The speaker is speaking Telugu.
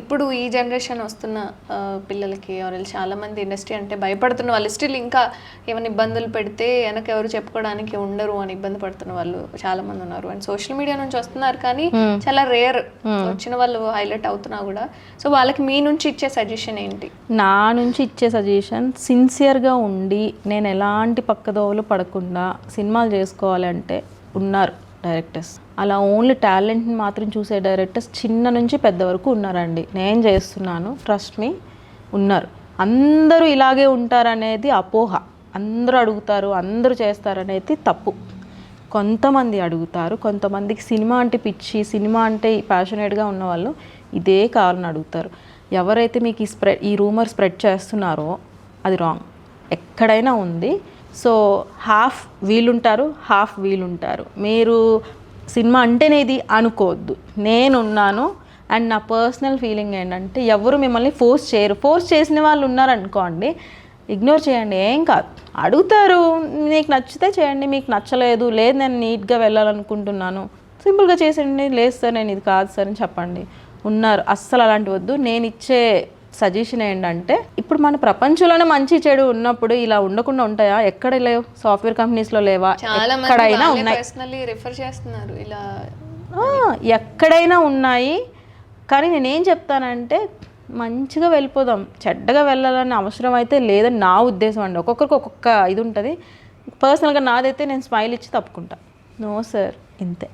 ఇప్పుడు ఈ జనరేషన్ వస్తున్న పిల్లలకి ఎవరు చాలా మంది ఇండస్ట్రీ అంటే భయపడుతున్న వాళ్ళు స్టిల్ ఇంకా ఏమైనా ఇబ్బందులు పెడితే వెనక ఎవరు చెప్పుకోవడానికి ఉండరు అని ఇబ్బంది పడుతున్న వాళ్ళు చాలా మంది ఉన్నారు. అండ్ సోషల్ మీడియా నుంచి వస్తున్నారు కానీ చాలా రేర్ వచ్చిన వాళ్ళు హైలైట్ అవుతున్నా కూడా. సో వాళ్ళకి మీ నుంచి ఇచ్చే సజెషన్ ఏంటి? నా నుంచి ఇచ్చే సజెషన్, సిన్సియర్గా ఉండి నేను ఎలాంటి పక్కదోవలు పడకుండా సినిమాలు చేసుకోవాలంటే ఉన్నారు డైరెక్టర్స్. అలా ఓన్లీ టాలెంట్ని మాత్రం చూసే డైరెక్టర్స్ చిన్న నుంచి పెద్ద వరకు ఉన్నారండి. నేను చేస్తున్నాను, ట్రస్ట్ మీ, ఉన్నారు. అందరూ ఇలాగే ఉంటారనేది అపోహ. అందరూ అడుగుతారు, అందరూ చేస్తారనేది తప్పు. కొంతమంది అడుగుతారు, కొంతమందికి సినిమా అంటే పిచ్చి, సినిమా అంటే ప్యాషనేట్గా ఉన్న వాళ్ళు ఇదే కావాలని అడుగుతారు. ఎవరైతే మీకు ఈ రూమర్ స్ప్రెడ్ చేస్తున్నారో అది రాంగ్. ఎక్కడైనా ఉంది. సో హాఫ్ వీలుంటారు, హాఫ్ వీలుంటారు. మీరు సినిమా అంటేనే ఇది అనుకోవద్దు. నేనున్నాను. అండ్ నా పర్సనల్ ఫీలింగ్ ఏంటంటే ఎవరు మిమ్మల్ని ఫోర్స్ చేయరు. ఫోర్స్ చేసిన వాళ్ళు ఉన్నారనుకోండి, ఇగ్నోర్ చేయండి, ఏం కాదు. అడుగుతారు, మీకు నచ్చితే చేయండి, మీకు నచ్చలేదు, లేదు నేను నీట్గా వెళ్ళాలనుకుంటున్నాను, సింపుల్గా చేసేయండి. లేదు సార్ నేను ఇది కాదు సార్ అని చెప్పండి. ఉన్నారు. అస్సలు అలాంటి వద్దు. నేను ఇచ్చే సజెషన్ ఏంటంటే, ఇప్పుడు మన ప్రపంచంలోనే మంచి చెడు ఉన్నప్పుడు ఇలా ఉండకుండా ఉంటాయా? ఎక్కడ లేవు? సాఫ్ట్వేర్ కంపెనీస్లో లేవా? ఎక్కడైనా ఉన్నాయి. ఎక్కడైనా ఉన్నాయి. కానీ నేనేం చెప్తానంటే మంచిగా వెళ్ళిపోదాం, చెడ్డగా వెళ్ళాలని అవసరం అయితే లేదని నా ఉద్దేశం అండి. ఒక్కొక్కరికి ఒక్కొక్క ఇది ఉంటుంది. పర్సనల్గా నాదైతే నేను స్మైల్ ఇచ్చి తప్పుకుంటా. నో సార్, ఇంతే.